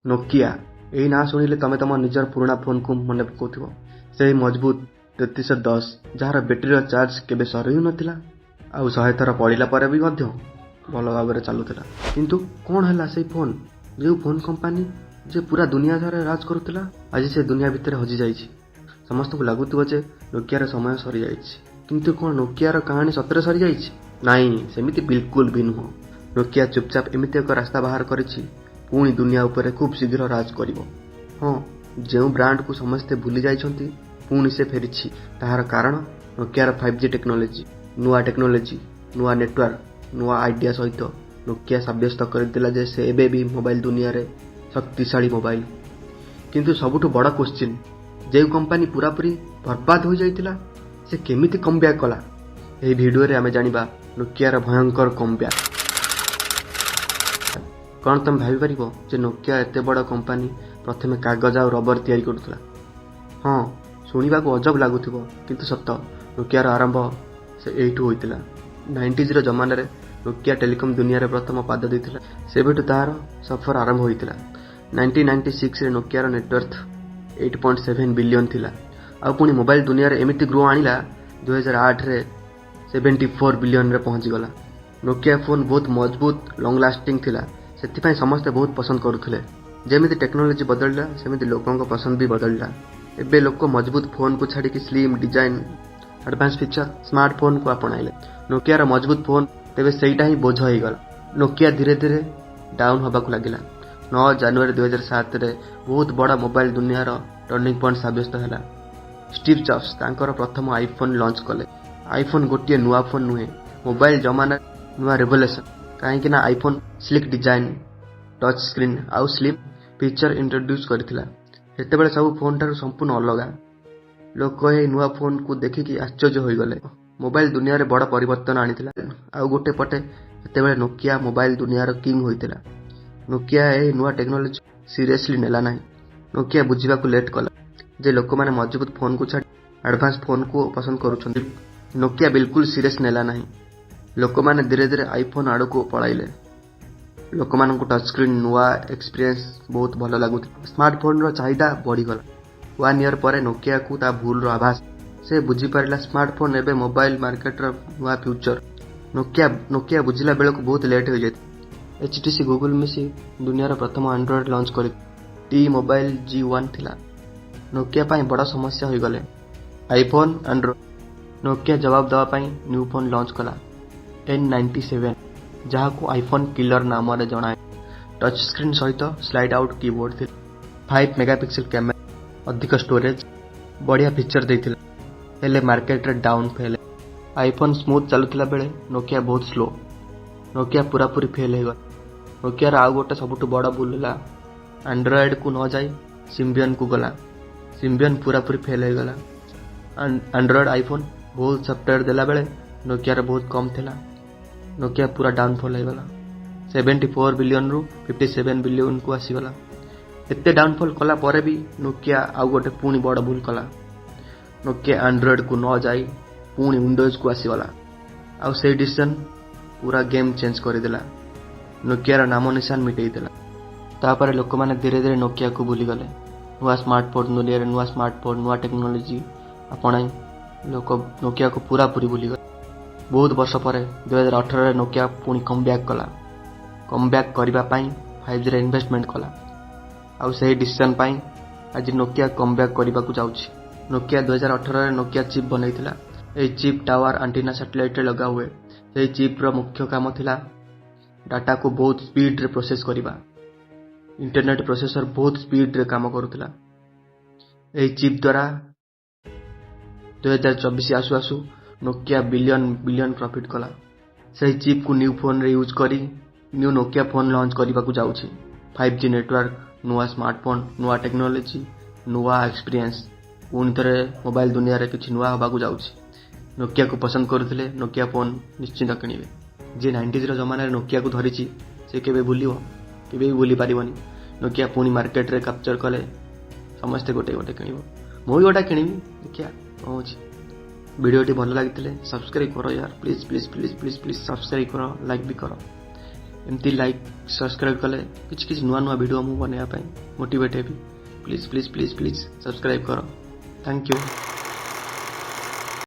Nokia ଏହି ନାଁ ଶୁଣିଲେ ତମେ ତମ ନିଜର ପୁରୁଣା ଫୋନକୁ ମନେ ପକାଉଥିବ। ସେହି ମଜବୁତ 3310 ଯାହାର ବ୍ୟାଟେରୀର ଚାର୍ଜ କେବେ ସରି ନଥିଲା ଆଉ 100 ଥର ପଡ଼ିଲା ପରେ ବି ମଧ୍ୟ ଭଲ ଭାବରେ ଚାଲୁଥିଲା। କିନ୍ତୁ କ'ଣ ହେଲା ସେହି ଫୋନ, ଯେଉଁ ଫୋନ କମ୍ପାନୀ ଯେ ପୁରା ଦୁନିଆ ସାରା ରାଜ କରୁଥିଲା, ଆଜି ସେ ଦୁନିଆ ଭିତରେ ହଜିଯାଇଛି। ସମସ୍ତଙ୍କୁ ଲାଗୁଥିବ ଯେ ନୋକିଆର ସମୟ ସରିଯାଇଛି। କିନ୍ତୁ କ'ଣ ନୋକିଆର କାହାଣୀ ସତରେ ସରିଯାଇଛି? ନାଇଁ, ସେମିତି ବିଲକୁଲ ବି ନୁହଁ। ନୋକିଆ ଚୁପଚାପ ଏମିତି ଏକ ରାସ୍ତା ବାହାର କରିଛି ପୁଣି ଦୁନିଆ ଉପରେ ଖୁବ୍ ଶୀଘ୍ର ରାଜ କରିବ। ହଁ, ଯେଉଁ ବ୍ରାଣ୍ଡକୁ ସମସ୍ତେ ଭୁଲି ଯାଇଛନ୍ତି ପୁଣି ସେ ଫେରିଛି। ତାହାର କାରଣ ନୋକିଆର 5G ଟେକ୍ନୋଲୋଜି। ନୂଆ ଟେକ୍ନୋଲୋଜି, ନୂଆ ନେଟୱାର୍କ, ନୂଆ ଆଇଡିଆ ସହିତ ନୋକିଆ ସାବ୍ୟସ୍ତ କରିଥିଲା ଯେ ସେ ଏବେ ବି ମୋବାଇଲ ଦୁନିଆରେ ଶକ୍ତିଶାଳୀ ମୋବାଇଲ। କିନ୍ତୁ ସବୁଠୁ ବଡ଼ କ୍ୱେଶ୍ଚିନ୍, ଯେଉଁ କମ୍ପାନୀ ପୁରାପୁରି ବର୍ବାଦ ହୋଇଯାଇଥିଲା ସେ କେମିତି କମ୍ବ୍ୟାକ୍ କଲା? ଏହି ଭିଡ଼ିଓରେ ଆମେ ଜାଣିବା ନୋକିଆର ଭୟଙ୍କର କମ୍ବ୍ୟାକ୍। କ'ଣ ତମେ ଭାବିପାରିବ ଯେ ନୋକିଆ ଏତେ ବଡ଼ କମ୍ପାନୀ ପ୍ରଥମେ କାଗଜ ଆଉ ରବର ତିଆରି କରୁଥିଲା? ହଁ, ଶୁଣିବାକୁ ଅଜବ ଲାଗୁଥିବ କିନ୍ତୁ ସତ। ନୋକିଆର ଆରମ୍ଭ ସେ ଏଇଠୁ ହୋଇଥିଲା। 90sର ଜମାନାରେ ନୋକିଆ ଟେଲିକମ୍ ଦୁନିଆରେ ପ୍ରଥମ ପାଦ ଦେଇଥିଲା। ସେବେଠୁ ତାହାର ସଫର ଆରମ୍ଭ ହୋଇଥିଲା। 1996ରେ ନୋକିଆର ନେଟୱାର୍ଥ 8.7 ବିଲିୟନ ଥିଲା। ଆଉ ପୁଣି ମୋବାଇଲ ଦୁନିଆରେ ଏମିତି ଗ୍ରୋ ଆଣିଲା 2008ରେ 74 ବିଲିୟନରେ ପହଞ୍ଚିଗଲା। ନୋକିଆ ଫୋନ୍ ବହୁତ ମଜବୁତ, ଲଙ୍ଗ ଲାଷ୍ଟିଂ ଥିଲା। ସେଥିପାଇଁ ସମସ୍ତେ ବହୁତ ପସନ୍ଦ କରୁଥିଲେ। ଯେମିତି ଟେକ୍ନୋଲୋଜି ବଦଳିଲା ସେମିତି ଲୋକଙ୍କ ପସନ୍ଦ ବି ବଦଳିଲା। ଏବେ ଲୋକ ମଜବୁତ ଫୋନ୍କୁ ଛାଡ଼ିକି ସ୍ଲିମ୍ ଡିଜାଇନ୍, ଆଡଭାନ୍ସ ଫିଚର, ସ୍ମାର୍ଟଫୋନ୍କୁ ଆପଣାଇଲେ। ନୋକିଆର ମଜବୁତ ଫୋନ୍ ତେବେ ସେଇଟା ହିଁ ବୋଝ ହୋଇଗଲା। ନୋକିଆ ଧୀରେ ଧୀରେ ଡାଉନ୍ ହେବାକୁ ଲାଗିଲା। 9 ଜାନୁଆରୀ 2007ରେ ବହୁତ ବଡ଼ ମୋବାଇଲ ଦୁନିଆର ଟର୍ଣ୍ଣିଂ ପଏଣ୍ଟ ସାବ୍ୟସ୍ତ ହେଲା। ଷ୍ଟିଭ୍ ଜବ୍ସ ତାଙ୍କର ପ୍ରଥମ ଆଇଫୋନ୍ ଲଞ୍ଚ କଲେ। ଆଇଫୋନ୍ ଗୋଟିଏ ନୂଆ ଫୋନ୍ ନୁହେଁ, ମୋବାଇଲ ଜମାନାରେ ନୂଆ ରେଭଲ୍ୟୁସନ୍। କାହିଁକି ନା iPhone sleek design, touch screen ଆଉ ସ୍ଲିମ୍ ଫିଚର ଇଣ୍ଟ୍ରୋଡ୍ୟୁସ୍ କରିଥିଲା। ସେତେବେଳେ ସବୁ ଫୋନ୍ ଠାରୁ ସମ୍ପୂର୍ଣ୍ଣ ଅଲଗା। ଲୋକ ଏହି ନୂଆ ଫୋନ୍କୁ ଦେଖିକି ଆଶ୍ଚର୍ଯ୍ୟ ହୋଇଗଲେ। ମୋବାଇଲ ଦୁନିଆରେ ବଡ଼ ପରିବର୍ତ୍ତନ ଆଣିଥିଲା। ଆଉ ଗୋଟେ ପଟେ ସେତେବେଳେ ନୋକିଆ ମୋବାଇଲ ଦୁନିଆର କିଙ୍ଗ ହୋଇଥିଲା। ନୋକିଆ ଏହି ନୂଆ ଟେକ୍ନୋଲୋଜି ସିରିୟସଲି ନେଲା ନାହିଁ। ନୋକିଆ ବୁଝିବାକୁ ଲେଟ୍ କଲା ଯେ ଲୋକମାନେ ମଜବୁତ ଫୋନ୍କୁ ଛାଡ଼ି ଆଡଭାନ୍ସ ଫୋନ୍କୁ ପସନ୍ଦ କରୁଛନ୍ତି। ନୋକିଆ ବିଲକୁଲ ସିରିୟସ୍ ନେଲା ନାହିଁ। ଲୋକମାନେ ଧୀରେ ଧୀରେ ଆଇଫୋନ୍ ଆଡ଼କୁ ପଳାଇଲେ। ଲୋକମାନଙ୍କୁ ଟଚ୍ ସ୍କ୍ରିନ୍, ନୂଆ ଏକ୍ସପିରିଏନ୍ସ ବହୁତ ଭଲ ଲାଗୁଥିଲା। ସ୍ମାର୍ଟଫୋନ୍ର ଚାହିଦା ବଢ଼ିଗଲା। 1 ଇୟର ପରେ ନୋକିଆକୁ ତା ଭୁଲର ଆଭାସ। ସେ ବୁଝିପାରିଲା ସ୍ମାର୍ଟଫୋନ୍ ଏବେ ମୋବାଇଲ ମାର୍କେଟର ନୂଆ ଫ୍ୟୁଚର। ନୋକିଆ ବୁଝିଲା ବେଳକୁ ବହୁତ ଲେଟ୍ ହୋଇଯାଇଥିଲା। HTC ଗୁଗଲ ମିଶି ଦୁନିଆର ପ୍ରଥମ ଆଣ୍ଡ୍ରଏଡ୍ ଲଞ୍ଚ କରିଥିଲେ। T-ମୋବାଇଲ G1 ଥିଲା। ନୋକିଆ ପାଇଁ ବଡ଼ ସମସ୍ୟା ହୋଇଗଲେ ଆଇଫୋନ୍, ଆଣ୍ଡ୍ରଏଡ୍। ନୋକିଆ ଜବାବ ଦେବା ପାଇଁ ନ୍ୟୁ ଫୋନ୍ ଲଞ୍ଚ କଲା, N97, ଯାହାକୁ ଆଇଫୋନ୍ କିଲର ନାମରେ ଜଣାଏ। ଟଚ୍ ସ୍କ୍ରିନ୍ ସହିତ ସ୍ଲାଇଡ୍ ଆଉଟ୍ କିବୋର୍ଡ ଥିଲା। 5 ମେଗାପିକ୍ସେଲ କ୍ୟାମେରା, ଅଧିକ ଷ୍ଟୋରେଜ୍, ବଢ଼ିଆ ଫିଚର ଦେଇଥିଲା। ହେଲେ ମାର୍କେଟରେ ଡାଉନ୍ ଫେଲ୍। ଆଇଫୋନ୍ ସ୍ମୁଥ୍ ଚାଲୁଥିଲା ବେଳେ ନୋକିଆ ବହୁତ ସ୍ଲୋ। ନୋକିଆ ପୁରାପୁରି ଫେଲ୍ ହୋଇଗଲା। ନୋକିଆର ଆଉ ଗୋଟେ ସବୁଠୁ ବଡ଼ ଭୁଲ ହେଲା ଆଣ୍ଡ୍ରଏଡ୍କୁ ନ ଯାଇ ସିମ୍ବିୟନ୍କୁ ଗଲା। ସିମ୍ବିୟନ୍ ପୁରାପୁରି ଫେଲ୍ ହୋଇଗଲା। ଆଣ୍ଡ୍ରଏଡ୍ ଆଇଫୋନ୍ ବହୁତ ସଫ୍ଟୱେୟାର ଦେଲାବେଳେ ନୋକିଆର ବହୁତ କମ୍ ଥିଲା। ନୋକିଆ ପୁରା ଡାଉନଫଲ୍ ହୋଇଗଲା। 74 ବିଲିୟନରୁ 57 ବିଲିୟନକୁ ଆସିଗଲା। ଏତେ ଡାଉନଫଲ୍ କଲା ପରେ ବି ନୋକିଆ ଆଉ ଗୋଟେ ପୁଣି ବଡ଼ ଭୁଲ କଲା। ନୋକିଆ ଆଣ୍ଡ୍ରଏଡ୍କୁ ନ ଯାଇ ପୁଣି ୱିଣ୍ଡୋଜକୁ ଆସିଗଲା। ଆଉ ସେଇ ଡିସିସନ୍ ପୁରା ଗେମ୍ ଚେଞ୍ଜ କରିଦେଲା। ନୋକିଆର ନାମ ନିଶାନ ମିଟେଇଦେଲା। ତାପରେ ଲୋକମାନେ ଧୀରେ ଧୀରେ ନୋକିଆକୁ ଭୁଲିଗଲେ। ନୂଆ ସ୍ମାର୍ଟଫୋନ୍ ଦୁନିଆରେ ନୂଆ ସ୍ମାର୍ଟଫୋନ୍, ନୂଆ ଟେକ୍ନୋଲୋଜି ଆପଣାଇ ଲୋକ ନୋକିଆକୁ ପୁରାପୁରି ଭୁଲିଗଲେ। ବହୁତ ବର୍ଷ ପରେ 2018ରେ ନୋକିଆ ପୁଣି କମ୍ବ୍ୟାକ୍ କଲା। କମ୍ବ୍ୟାକ୍ କରିବା ପାଇଁ 5Gରେ ଇନଭେଷ୍ଟମେଣ୍ଟ କଲା। ଆଉ ସେହି ଡିସିସନ୍ ପାଇଁ ଆଜି ନୋକିଆ କମ୍ବ୍ୟାକ୍ କରିବାକୁ ଯାଉଛି। ନୋକିଆ 2018ରେ ନୋକିଆ ଚିପ୍ ବନେଇଥିଲା। ଏହି ଚିପ୍ ଟାୱାର, ଆଣ୍ଟିନା, ସାଟେଲାଇଟ୍ରେ ଲଗା ହୁଏ। ସେହି ଚିପ୍ର ମୁଖ୍ୟ କାମ ଥିଲା ଡାଟାକୁ ବହୁତ ସ୍ପିଡ୍ରେ ପ୍ରୋସେସ୍ କରିବା। ଇଣ୍ଟରନେଟ୍ ପ୍ରୋସେସର ବହୁତ ସ୍ପିଡ୍ରେ କାମ କରୁଥିଲା। ଏହି ଚିପ୍ ଦ୍ୱାରା 2024 ଆସୁ ଆସୁ ନୋକିଆ ବିଲିୟନ ପ୍ରଫିଟ୍ କଲା। ସେହି ଚିପ୍କୁ ନ୍ୟୁ ଫୋନ୍ରେ ୟୁଜ୍ କରି ନ୍ୟୁ ନୋକିଆ ଫୋନ୍ ଲଞ୍ଚ କରିବାକୁ ଯାଉଛି। 5G ନେଟୱାର୍କ, ନୂଆ ସ୍ମାର୍ଟଫୋନ୍, ନୂଆ ଟେକ୍ନୋଲୋଜି, ନୂଆ ଏକ୍ସପିରିଏନ୍ସ। ପୁଣି ଥରେ ମୋବାଇଲ ଦୁନିଆରେ କିଛି ନୂଆ ହେବାକୁ ଯାଉଛି। ନୋକିଆକୁ ପସନ୍ଦ କରୁଥିଲେ ନୋକିଆ ଫୋନ୍ ନିଶ୍ଚିତ କିଣିବେ। ଯିଏ 90sର ଜମାନାରେ ନୋକିଆକୁ ଧରିଛି ସେ କେବେ ଭୁଲିବ? କେବେ ବି ଭୁଲି ପାରିବନି। ନୋକିଆ ପୁଣି ମାର୍କେଟରେ କ୍ୟାପଚର କଲେ ସମସ୍ତେ ଗୋଟେ ଗୋଟେ କିଣିବ। ମୁଁ ବି ଗୋଟେ କିଣିବି, ଦେଖିଆ କ'ଣ ହେଉଛି। ଭିଡ଼ିଓଟି ଭଲ ଲାଗିଥିଲେ ସବସ୍କ୍ରାଇବ୍ କର ୟାର, please please please please please subscribe କର, ଲାଇକ୍ ବି କର। एमती लाइक सब्सक्राइब कले किसी नुआ नुआ वीडियो मुझे बनवाई motivate heavy please please please please subscribe करो थैंक यू।